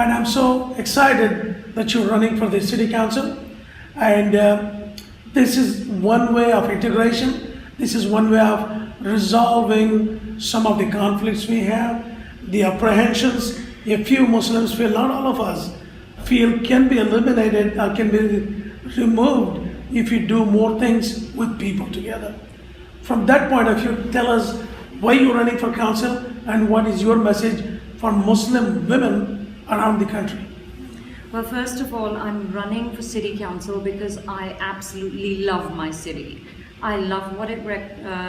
and I'm so excited that you're running for the city council. And this is one way of integration. This is one way of resolving some of the conflicts we have, the apprehensions. A few Muslims feel, not all of us feel, can be eliminated or can be removed if you do more things with people together. From that point of view, tell us why you're running for council and what is your message for Muslim women around the country. Well, first of all, I'm running for city council because I absolutely love my city. I love what it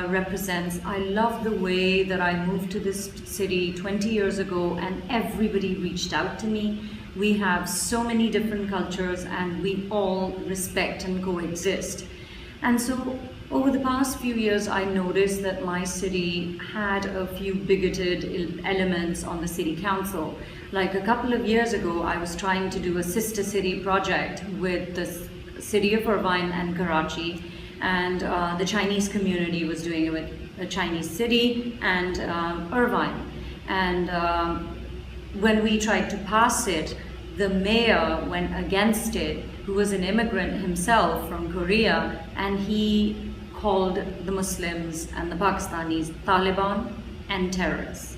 represents. I love the way that I moved to this city 20 years ago and everybody reached out to me. We have so many different cultures and we all respect and coexist. And so over the past few years, I noticed that my city had a few bigoted elements on the city council. Like a couple of years ago, I was trying to do a sister city project with the city of Irvine and Karachi, and the Chinese community was doing it with a Chinese city and Irvine. And when we tried to pass it, the mayor went against it, who was an immigrant himself from Korea, and he called the Muslims and the Pakistanis Taliban and terrorists.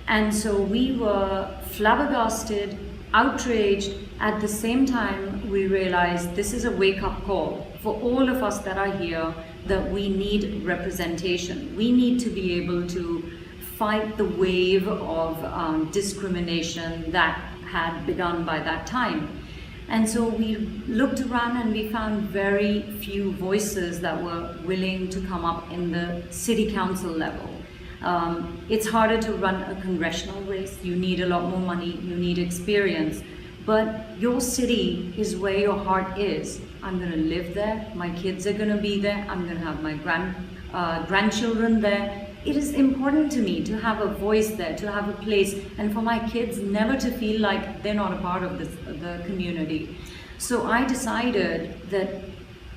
And so we were flabbergasted, outraged. At the same time, we realized this is a wake-up call for all of us that are here, that we need representation. We need to be able to fight the wave of discrimination that had begun by that time. And so we looked around and we found very few voices that were willing to come up in the city council level. It's harder to run a congressional race. You need a lot more money, you need experience. But your city is where your heart is. I'm gonna live there, my kids are gonna be there, I'm gonna have my grandchildren there. It is important to me to have a voice there, to have a place, and for my kids never to feel like they're not a part of the community. So I decided that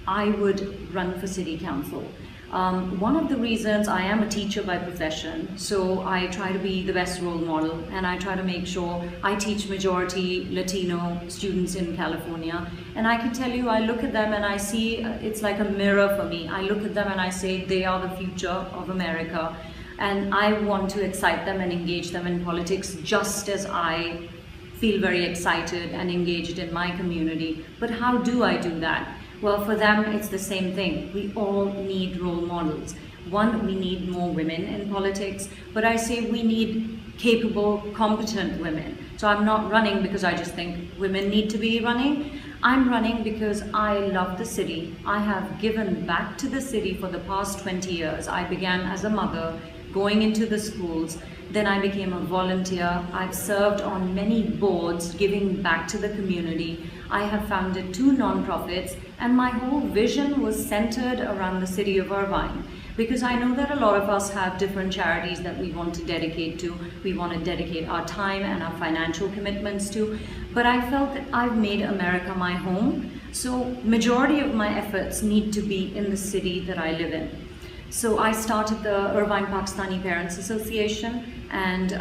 I would run for city council. One of the reasons, I am a teacher by profession, so I try to be the best role model, and I try to make sure I teach majority Latino students in California. And I can tell you, I look at them and I see, it's like a mirror for me. I look at them and I say, they are the future of America. And I want to excite them and engage them in politics just as I feel very excited and engaged in my community. But how do I do that? Well, for them, it's the same thing. We all need role models. One, we need more women in politics, but I say we need capable, competent women. So I'm not running because I just think women need to be running. I'm running because I love the city. I have given back to the city for the past 20 years. I began as a mother, going into the schools. Then I became a volunteer. I've served on many boards, giving back to the community. I have founded 2 nonprofits, and my whole vision was centered around the city of Irvine. Because I know that a lot of us have different charities that we want to dedicate to. We want to dedicate our time and our financial commitments to. But I felt that I've made America my home. So majority of my efforts need to be in the city that I live in. So I started the Irvine Pakistani Parents Association, and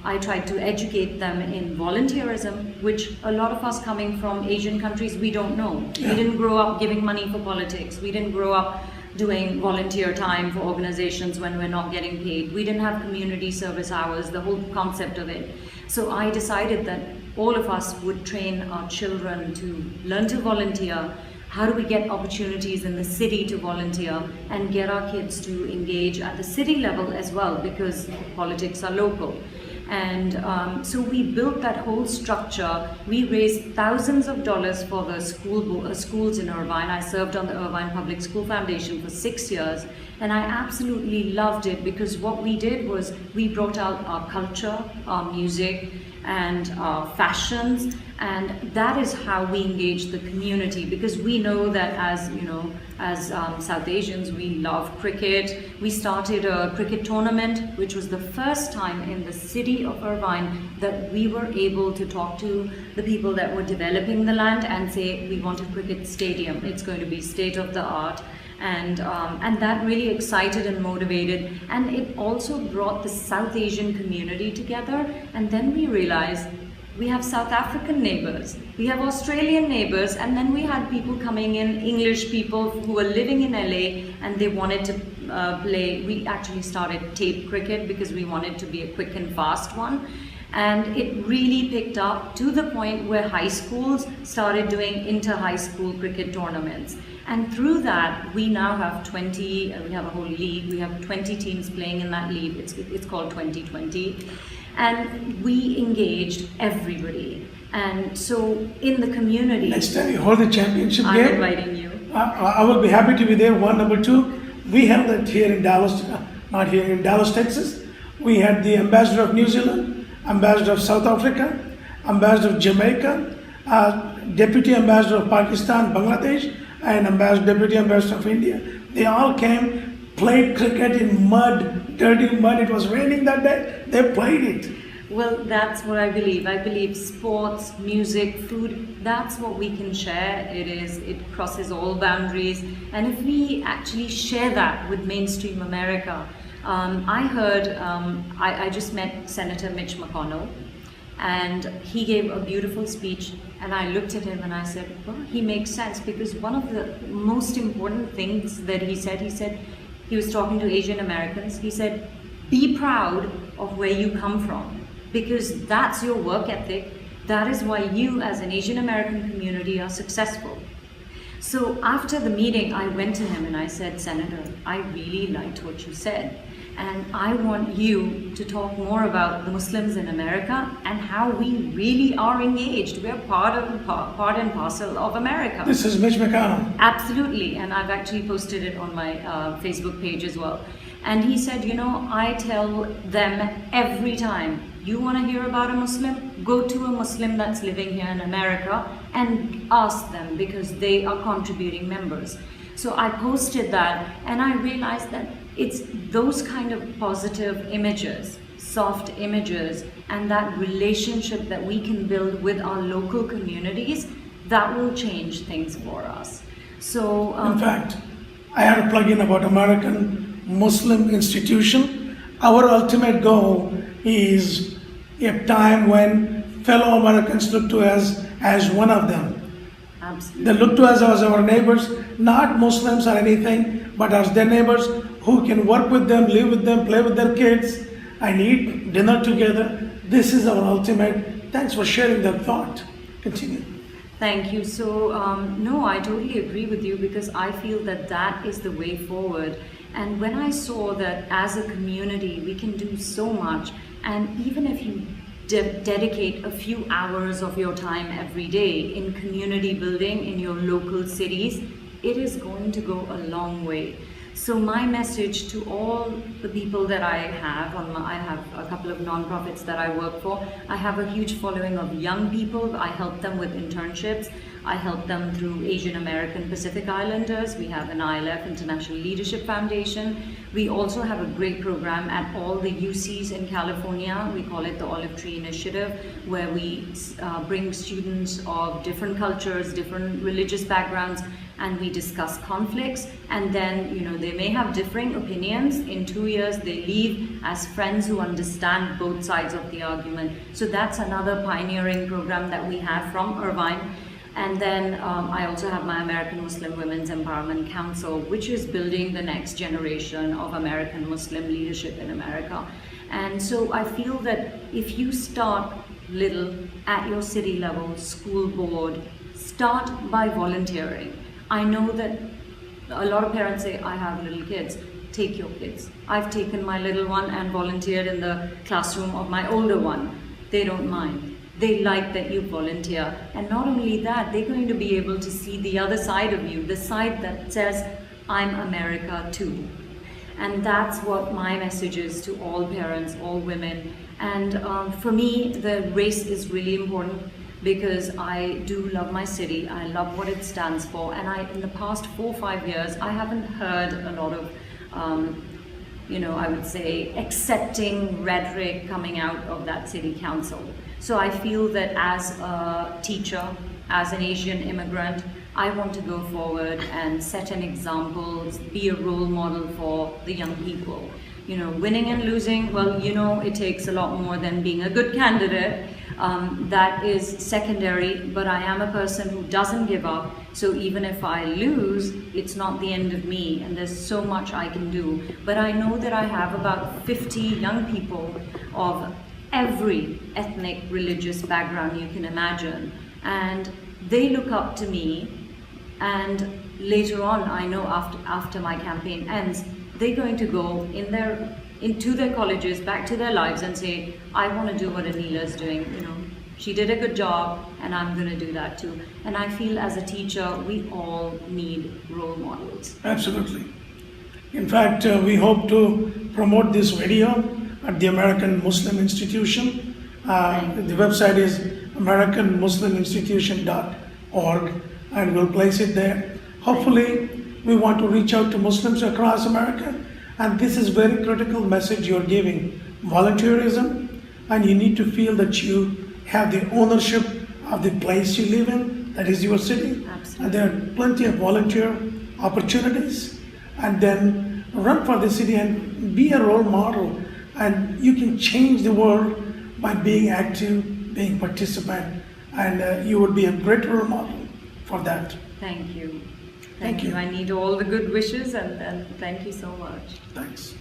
I tried to educate them in volunteerism, which a lot of us coming from Asian countries, we don't know. We didn't grow up giving money for politics. We didn't grow up doing volunteer time for organizations when we're not getting paid. We didn't have community service hours, the whole concept of it. So I decided that all of us would train our children to learn to volunteer. How do we get opportunities in the city to volunteer and get our kids to engage at the city level as well, because politics are local. And so we built that whole structure. We raised thousands of dollars for the schools in Irvine. I served on the Irvine Public School Foundation for 6 years, and I absolutely loved it because what we did was we brought out our culture, our music, and fashions, and that is how we engage the community, because we know that as you know, as South Asians, we love cricket. We started a cricket tournament, which was the first time in the city of Irvine that we were able to talk to the people that were developing the land and say, we want a cricket stadium. It's going to be state of the art. And that really excited and motivated, and it also brought the South Asian community together. And then we realized We have South African neighbors, we have Australian neighbors, and then we had people coming in, English people who were living in LA and they wanted to play. We actually started tape cricket because we wanted to be a quick and fast one. And it really picked up to the point where high schools started doing inter-high school cricket tournaments. And through that, we now have 20, we have a whole league, we have 20 teams playing in that league. It's called 2020. And we engaged everybody. And so in the community... Next time you hold the championship I'm game, inviting you. I will be happy to be there. One, number two, we held it here in Dallas, not here, in Dallas, Texas. We had the ambassador of New Zealand, ambassador of South Africa, ambassador of Jamaica, deputy ambassador of Pakistan, Bangladesh, and deputy ambassador of India. They all came, played cricket in mud, dirty mud. It was raining that day. They played it. Well, that's what I believe. I believe sports, music, food, that's what we can share. It crosses all boundaries. And if we actually share that with mainstream America, I just met Senator Mitch McConnell, and he gave a beautiful speech, and I looked at him and I said, well, he makes sense, because one of the most important things that he said, he was talking to Asian Americans, he said, be proud of where you come from, because that's your work ethic. That is why you as an Asian American community are successful. So after the meeting, I went to him and I said, Senator, I really liked what you said. And I want you to talk more about the Muslims in America and how we really are engaged. We're part and parcel of America. This is Mitch McConnell. Absolutely, and I've actually posted it on my Facebook page as well. And he said, you know, I tell them every time, you want to hear about a Muslim? Go to a Muslim that's living here in America and ask them, because they are contributing members. So I posted that, and I realized that it's those kind of positive images, soft images, and that relationship that we can build with our local communities that will change things for us. So in fact, I had a plug-in about American Muslim institution. Our ultimate goal is a time when fellow Americans look to us as one of them. absolutely. They look to us as our neighbors, not Muslims or anything, but as their neighbors who can work with them, live with them, play with their kids, and eat dinner together. This is our ultimate. Thanks for sharing that thought. Continue. Thank you. So, no, I totally agree with you, because I feel that that is the way forward. And when I saw that as a community we can do so much, and even if you dedicate a few hours of your time every day in community building in your local cities, it is going to go a long way. So my message to all the people that I have, I have a couple of nonprofits that I work for. I have a huge following of young people. I help them with internships. I help them through Asian American Pacific Islanders. We have an ILF, International Leadership Foundation. We also have a great program at all the UCs in California. We call it the Olive Tree Initiative, where we bring students of different cultures, different religious backgrounds, and we discuss conflicts. And then, you know, they may have differing opinions. In 2 years, they leave as friends who understand both sides of the argument. So that's another pioneering program that we have from Irvine. And then I also have my American Muslim Women's Empowerment Council, which is building the next generation of American Muslim leadership in America. And so I feel that if you start little at your city level, school board, start by volunteering. I know that a lot of parents say, I have little kids. Take your kids. I've taken my little one and volunteered in the classroom of my older one. They don't mind. They like that you volunteer. And not only that, they're going to be able to see the other side of you, the side that says, I'm America too. And that's what my message is to all parents, all women. And for me, the race is really important, because I do love my city. I love what it stands for. And in the past 4 or 5 years, I haven't heard a lot of, I would say, accepting rhetoric coming out of that city council. So I feel that as a teacher, as an Asian immigrant, I want to go forward and set an example, be a role model for the young people. You know, winning and losing, well, you know, it takes a lot more than being a good candidate. That is secondary, but I am a person who doesn't give up. So even if I lose, it's not the end of me, and there's so much I can do. But I know that I have about 50 young people of every ethnic, religious background you can imagine, and they look up to me. And later on, I know after my campaign ends, they're going to go into their colleges, back to their lives, and say, I want to do what Anila is doing. You know, she did a good job, and I'm going to do that too. And I feel as a teacher, we all need role models. Absolutely. In fact, we hope to promote this video at the American Muslim Institution. The website is americanmusliminstitution.org, and we'll place it there. Hopefully, we want to reach out to Muslims across America, and this is very critical message you're giving. Volunteerism, and you need to feel that you have the ownership of the place you live in, that is your city. Absolutely. And there are plenty of volunteer opportunities, and then run for the city and be a role model, and you can change the world by being active, being participant, and you would be a great role model for that. Thank you. Thank you. I need all the good wishes, and thank you so much. Thanks.